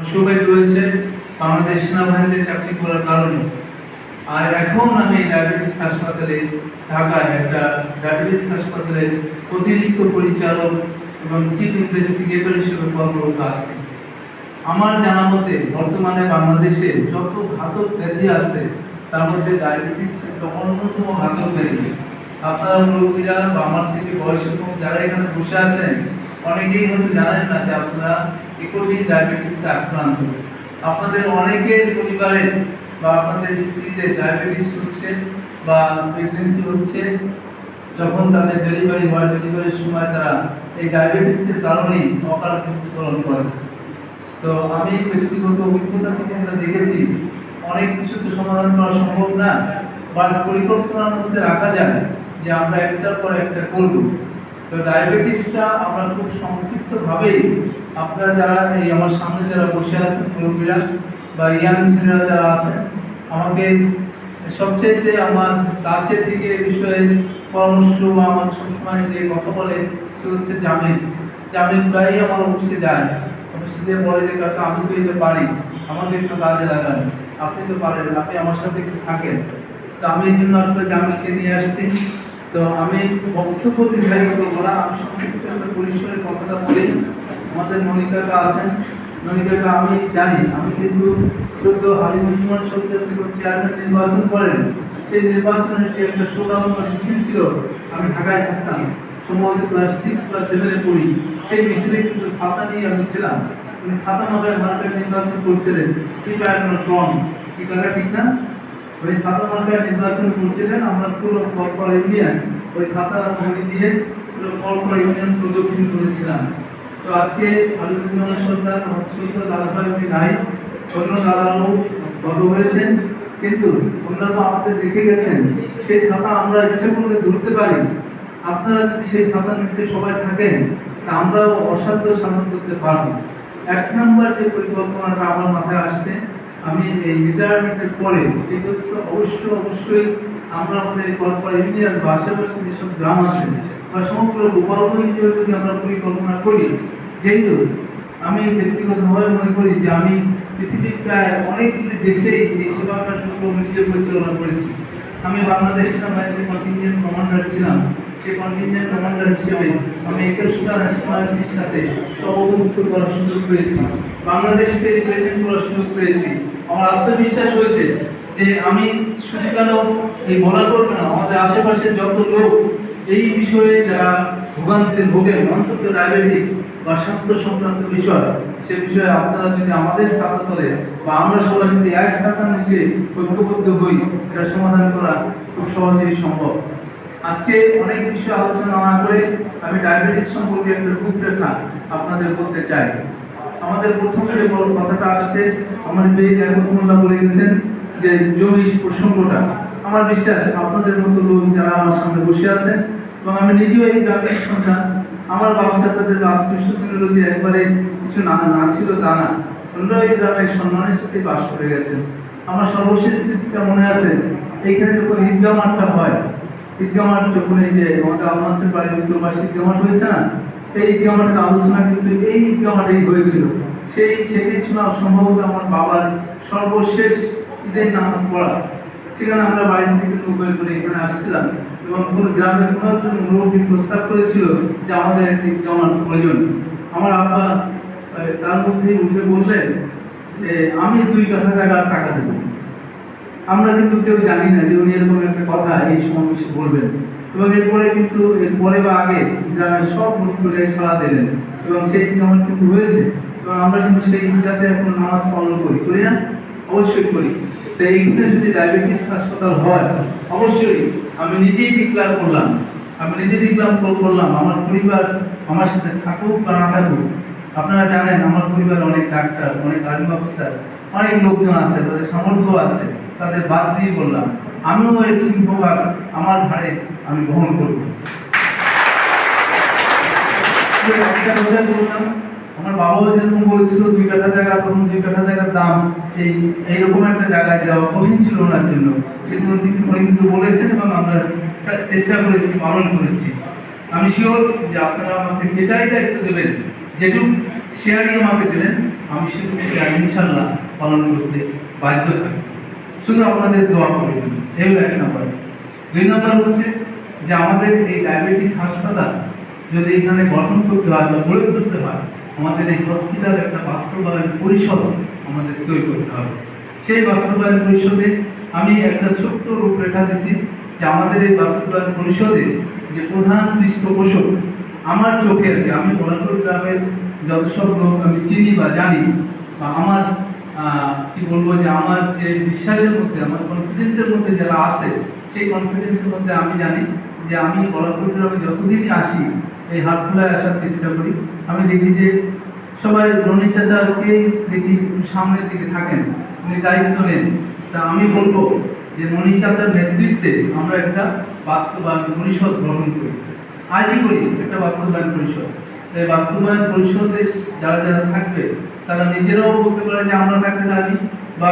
সৌভাগ্য হয়েছে বাংলাদেশ সেনাবাহিনীতে চাকরি করার কারণে। আর এখন আমি ডায়াবেটিস হাসপাতালে, ঢাকায় একটা ডায়াবেটিস হাসপাতালের অতিরিক্ত পরিচালক এবং চিফ ইনভেস্টিগেটর হিসেবে কর্মরত আছি। আমার জানা মতে বর্তমানে বাংলাদেশে যত ঘাতক ব্যাধি আছে তার মধ্যে ডায়াবেটিস একটা অন্যতম ঘাতক ব্যাধি। আপনারা মুরব্বীরা বা আমার থেকে বয়সে কম যারা এখানে বসে আছেন, অনেকেই হয়তো জানেন না যে আপনারা দীর্ঘদিন ডায়াবেটিসে আক্রান্ত। আপনাদের অনেকের পরিবারে বা আপনাদের স্ত্রীদের ডায়াবেটিস হচ্ছে বা প্রেগনেন্সি হচ্ছে, যখন তাদের ডেলিভারি হয় ডেলিভারির সময় তারা এই ডায়াবেটিসের কারণেই অকাল মৃত্যুবরণ করে। তো আমি ব্যক্তিগত অভিজ্ঞতা থেকে আমরা দেখেছি অনেক কিছু তো সমাধান করা সম্ভব না, বাট পরিকল্পনার মধ্যে রাখা যায় যে আমরা একটার পর একটা করব। তো ডায়াবেটিসটা আমরা খুব সংক্ষিপ্তভাবেই, আপনারা যারা এই আমার সামনে যারা বসে আছেন মুরব্বীরা বা ইয়াং ছেলেরা যারা আছেন, আমাকে সবচেয়ে আমার কাছে থেকে এ বিষয়ে পরামর্শ বা আমার সবসময় যে কথা বলে সে হচ্ছে জামিল। জামিল প্রায়ই আমার অফিসে যায়, অফিসে গিয়ে বলে যে কাকা আমি তো এটা পারি, আমাকে একটু কাজে লাগান, আপনি তো পারেন, আপনি আমার সাথে একটু থাকেন। তো আমি এই জন্য আসলে জামিলকে নিয়ে আসছি। তো আমি বক্তব্য দীর্ঘায়িত করবো না, আমি সংক্ষিপ্ত একটা পরিসরের কথাটা বলি। আমাদের ননিকাকা আছেন, ননিকাকা আমি জানি, আমি কিন্তু সদ্য হালিমুজ্জামান সরকার চেয়ারম্যান নির্বাচন করেন, সেই নির্বাচনের যে একটা স্লোগান মিছিল ছিল, আমি ঢাকায় থাকতাম, সম্ভবত ক্লাস 6 বা 7 এ পড়ি, সেই মিছিলে কিন্তু ছাতা নিয়ে আমি ছিলাম। উনি ছাতা মাথায় মার্কায় নির্বাচন করছিলেন, ঠিক কি কথা ঠিক না? ওই ছাতা মার্কায় নির্বাচন করছিলেন, আমরা পুরো কলপাড়া ইউনিয়ন ওই ছাতা ভূমি দিয়ে পুরো কলপাড়া ইউনিয়ন প্রদক্ষিণ করেছিলাম। তো আজকে হালিমুজ্জামান সরকার দাদাভাই উনি নাই, অন্য দাদারাও বড় হয়েছেন, কিন্তু ওনারা তো আমাদের দেখে গেছেন, সেই ছাতা আমরা ইচ্ছে করলে ধরতে পারি। আপনারা যদি সেই ছাতার নিচে সবাই থাকেন তা আমরাও অসাধ্য সাধন করতে পারবো। এক নম্বর যে পরিকল্পনাটা আমার মাথায় আসছে, আমি এই রিটায়ারমেন্টের পরে সেটা হচ্ছে অবশ্যই আমরা আমাদের কলপাড়া ইউনিয়ন বা আশেপাশে যেসব গ্রাম আছে বা সমগ্র গোপালগঞ্জ অঞ্চলে যদি আমরা পরিকল্পনা করি, যেহেতু আমি ব্যক্তিগতভাবে মনে করি যে আমি পৃথিবীর প্রায় অনেকগুলি দেশেই এই সেবা কার্যক্রম নিজে পরিচালনা করেছি। আমি বাংলাদেশ সেনাবাহিনীর কন্টিনজেন্ট কমান্ডার ছিলাম, সেই কন্টিনজেন্ট কমান্ডার হিসেবে আমি 21টা সেনাবাহিনীর সাথে সহযোগিতা করার সুযোগ পেয়েছি, বাংলাদেশকে রিপ্রেজেন্ট করার সুযোগ পেয়েছি। আমার আত্মবিশ্বাস হয়েছে যে আমি শুধু কেন এই বলা করবো না, আমাদের আশেপাশের যত লোক এই বিষয়ে যারা ভোগান্তিতে ভোগেন, অন্তত ডায়াবেটিস বা স্বাস্থ্য সংক্রান্ত বিষয়, সে বিষয়ে আপনারা যদি আমাদের ছাত্র তলে বা আমরা সবাই যদি এক ছাতার নিচে ঐক্যবদ্ধ হই, এটা সমাধান করা খুব সহজেই সম্ভব। আজকে অনেক বিষয় আলোচনা না করে আমি ডায়াবেটিস সম্পর্কে একটা রূপরেখা আপনাদের বলতে চাই। আমাদের প্রথম যে বড় কথাটা আসছে, আমার মোল্লা বলে গেছেন যে জমি প্রসঙ্গটা। আমার বিশ্বাস আপনাদের মতো লোক যারা আমার সামনে বসে আছেন, এবং আমি নিজেও এই গ্রামের সন্তান, আমার বাবা তাদের আত্মীয় যে একবারে কিছু না ছিল তা না, ওনারা এই গ্রামের সম্মানের সাথে বাস করে গেছেন। আমার সর্বশেষ স্মৃতিটা মনে আছে, এইখানে যখন ঈদগাহ মাঠটা হয়, ঈদগাহ মাঠ যখন এই যে আমাদের আলমাসের বাড়ির উত্তরপাশে ঈদগাহ মাঠ হয়েছে না, এই ঈদগাহ মাঠের আলোচনা কিন্তু এই ঈদগাহ মাঠেই হয়েছিল। সেটাই ছিল সম্ভবত আমার বাবার সর্বশেষ ঈদের নামাজ পড়া। সেখানে আমরা বাড়ি থেকে নৌকায় করে এখানে আসছিলাম, এবং কোনো গ্রামের কোনো একজন মুরব্বী প্রস্তাব করেছিল যে আমাদের একটি ঈদগাহ মাঠ প্রয়োজন। আমার আব্বা তার মধ্যেই উঠে বললেন যে আমি 2 কাঠা জায়গার টাকা দেবো। আমরা কিন্তু কেউ জানি না যে উনি এরকম একটা কথা এই সমাবেশে বলবেন, এবং এরপরে বা আগে গ্রামের সব মুরব্বীরা সাড়া দিলেন, এবং সেই ঈদগাহ কিন্তু হয়েছে, এবং আমরা কিন্তু সেই ঈদগাতে এখন নামাজ পালন করি না? অবশ্যই করি। তো এইখানে যদি ডায়াবেটিস হাসপাতাল হয়, অবশ্যই আমি নিজেই ডিক্লেয়ার করলাম, আমার পরিবার আমার সাথে থাকুক বা না থাকুক। আপনারা জানেন আমার পরিবার অনেক ডাক্তার, অনেক আর্মি অফিসার, অনেক লোকজন আছে, তাদের সামর্থ্য আছে, তাদের বাদ দিয়ে বললাম আমিও এই সিংহভাগ আমার ঘাড়ে আমি বহন করব। আমার বাবাও যেরকম বলেছিল 2 কাঠা জায়গা, তখন 2 কাঠা জায়গার দাম এইরকম একটা জায়গায় যাওয়া কঠিন ছিল ওনার জন্য, কিন্তু উনি কিন্তু বলেছেন এবং আমরা চেষ্টা করেছি, পালন করেছি। আমি শিওর যে আপনারা আমাকে যেটাই দায়িত্ব দেবেন, যেটুকু শেয়ারিং আমাকে দেবেন, আমি সেটুকু ইনশাল্লাহ পালন করতে বাধ্য থাকি। শুধু আপনাদের দোয়া করবেন, এই হলো 1 নম্বর। 2 নম্বর হচ্ছে যে আমাদের এই ডায়াবেটিস হাসপাতাল যদি এখানে গঠন করতে হয় বা গড়ে তুলতে হয়, আমাদের এই হসপিটাল একটা বাস্তবায়ন পরিষদ আমাদের তৈরি করতে হবে। সেই বাস্তবায়ন পরিষদে আমি একটা ছোট্ট রূপরেখা দিচ্ছি যে আমাদের এই বাস্তবায়ন পরিষদে যে প্রধান পৃষ্ঠপোষক আমার চোখে আর কি, আমি বলাপুর গ্রামের যত সব লোক আমি চিনি বা জানি বা আমার কি বলবো যে আমার যে বিশ্বাসের মধ্যে, আমার কনফিডেন্সের মধ্যে যারা আছে, সেই কনফিডেন্সের মধ্যে আমি জানি যে আমি বলাপুর গ্রামে যতদিনই আসি, এই হাটখোলায় আসার চেষ্টা করি, আমি দেখি যে সবাই রনি চাচাকে দেখি সামনের দিকে থাকেন, উনি দায়িত্ব নেন। তা আমি বলবো যে রনি চাচার নেতৃত্বে আমরা একটা বাস্তবায়ন পরিষদ গঠন করি, আজই করি একটা বাস্তবায়ন পরিষদ। এই বাস্তবায়ন পরিষদে যারা যারা থাকবে তারা নিজেরাও বলতে পারে যে আমরা থাকতে রাজি, বা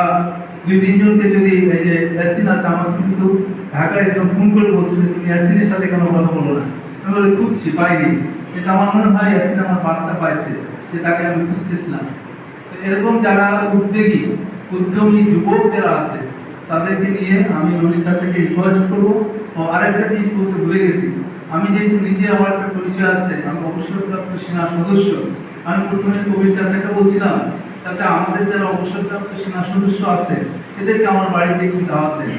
2-3 জনকে যদি এই যে ইয়াসিন আছে, আমার কিন্তু ঢাকায় একজন ফোন করে বলছিল তুমি ইয়াসিনের সাথে কেন কথা বলো না, আমি বলে খুঁজছি পাইনি। এটা আমার মনে হয় ইয়াসিন আমার বার্তা পাইছে যে তাকে আমি খুঁজতেছিলাম। এরকম যারা উদ্যমী যুবক যারা আছে তাদেরকে নিয়ে আমি রনি চাচাকে রিকোয়েস্ট করবো। ও আরেকটা জিনিস বলতে ভুলে গেছি, আমি যেহেতু নিজে আমার একটা পরিচয় আছে, আমি অবসরপ্রাপ্ত সেনা সদস্য। আমি প্রথমে কবির চাচাকে বলছিলাম, চাচা আমাদের যারা অবসরপ্রাপ্ত সেনা সদস্য আছে এদেরকে আমার বাড়িতে একটু দাওয়াত দেন।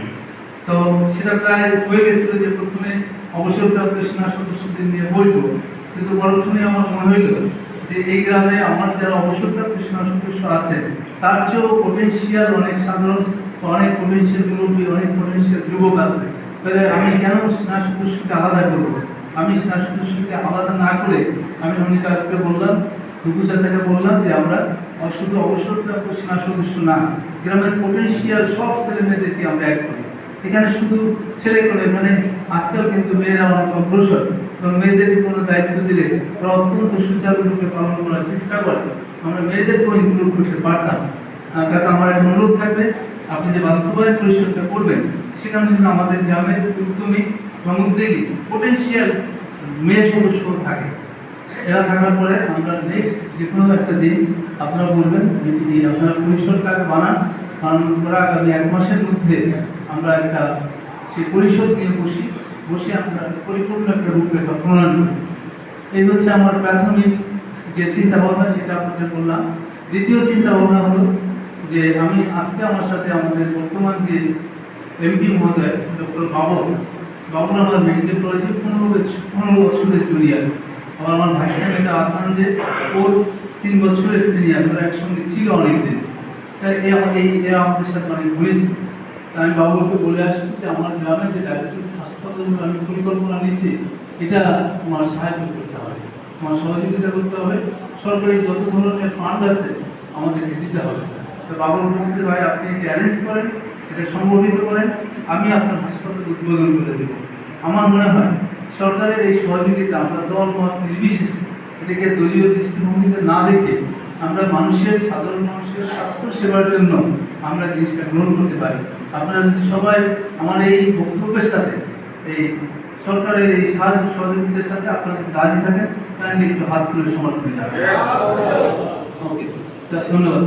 তো সেটা প্রায় হয়ে গেছিল যে প্রথমে অবসরপ্রাপ্ত সেনা সদস্যদের নিয়ে বলবো, কিন্তু পরক্ষণে আমার মনে হইল যে এই গ্রামে আমার যারা অবসরপ্রাপ্ত সেনা সদস্য আছে তার চেয়েও পটেনশিয়াল অনেক সাধারণ, অনেক পটেনশিয়াল মুরব্বী, অনেক পটেনশিয়াল যুবক আছে। তাহলে আমি কেন সেনা সদস্যকে আলাদা করবো? আমি সেনা সদস্যকে আলাদা না করে আমি রনি কাকাকে বললাম, টুকু চাচাকে বললাম যে আমরা শুধু অবসরপ্রাপ্ত সেনা সদস্য না, গ্রামের পটেনশিয়াল সব ছেলে মেয়েদেরকে আমরা এক করি। এখানে শুধু ছেলে করে, মানে আজকাল কিন্তু মেয়েরা অনেক অগ্রসর, এবং মেয়েদেরকে কোনো দায়িত্ব দিলে তারা অত্যন্ত সুচারুরূপে পালন করার চেষ্টা করে। আমরা মেয়েদেরকেও ইনক্লুড করতে পারতাম। কাকা আমার একটা অনুরোধ থাকবে, আপনি যে বাস্তবায়ন পরিষদটা করবেন সেখানে কিন্তু আমাদের গ্রামের উদ্যমী এবং উদ্যোগী পটেনশিয়াল মেয়ে সদস্য থাকে। এরা থাকার পরে আমরা নেক্সট যে কোনো একটা দিন আপনারা বলবেন যে আপনারা পরিষদটাকে বানান, বানানোর পরে আগামী 1 মাসের মধ্যে আমরা একটা সেই পরিষদ নিয়ে বসে আমরা পরিপূর্ণ একটা রূপরেখা প্রণয়ন করি। এই হচ্ছে আমার প্রাথমিক যে চিন্তা ভাবনা, সেটা আপনাদের বললাম। দ্বিতীয় চিন্তা ভাবনা হলো যে আমি আজকে আমার সাথে আমাদের বর্তমান যে এমপি মহোদয় ডক্টর বাবুল আমার মেডিকেল কলেজে 15 বছরের জুনিয়র, আবার আমার ভাইসের মেয়েটা আদনান যে ওর 3 বছরের সিনিয়র, ওরা একসঙ্গে ছিল অনেকদিন। তাই আমাদের সাথে অনেক ঘুরেছি। তাই আমি বাবুকে বলে আসছি যে আমার গ্রামে যে ডায়াবেটিস হাসপাতালগুলো আমি পরিকল্পনা নিচ্ছি এটা তোমার সাহায্য করতে হবে, তোমার সহযোগিতা করতে হবে, সরকারি যত ধরনের ফান্ড আছে আমাদেরকে দিতে হবে। তো বাবুল বলছে ভাই আপনি এটা অ্যারেঞ্জ করেন, এটা সংগঠিত করেন, আমি আপনার হাসপাতাল উদ্বোধন করে দেব। আমার মনে হয় সরকারের এই সহযোগিতা আমরা দল মত নির্বিশেষে, এটাকে দলীয় দৃষ্টিভঙ্গিতে না দেখে আমরা সাধারণ মানুষের স্বাস্থ্য সেবার জন্য আমরা জিনিসটা গ্রহণ করতে পারি। আপনারা যদি সবাই আমার এই বক্তব্যের সাথে এই সরকারের এই সাহায্য সহযোগিতার সাথে আপনারা যদি রাজি থাকেন তাহলে একটু হাত তুলে সমর্থন জানাবেন। ওকে, ধন্যবাদ।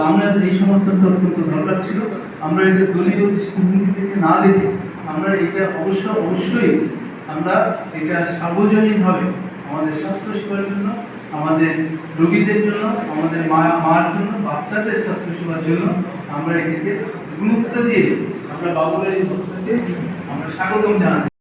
আমরা এই সমর্থনটা অত্যন্ত দরকার ছিল। আমরা এটা দলীয় দৃষ্টিভঙ্গি থেকে না দেখে আমরা এটা অবশ্যই আমরা এটা সার্বজনীনভাবে আমাদের স্বাস্থ্য সেবার জন্য, আমাদের রোগীদের জন্য, আমাদের মার জন্য, বাচ্চাদের স্বাস্থ্য সেবার জন্য আমরা এটাকে গুরুত্ব দিয়ে আমরা বাবুলের এই সংস্থাকে আমরা স্বাগতম জানাই।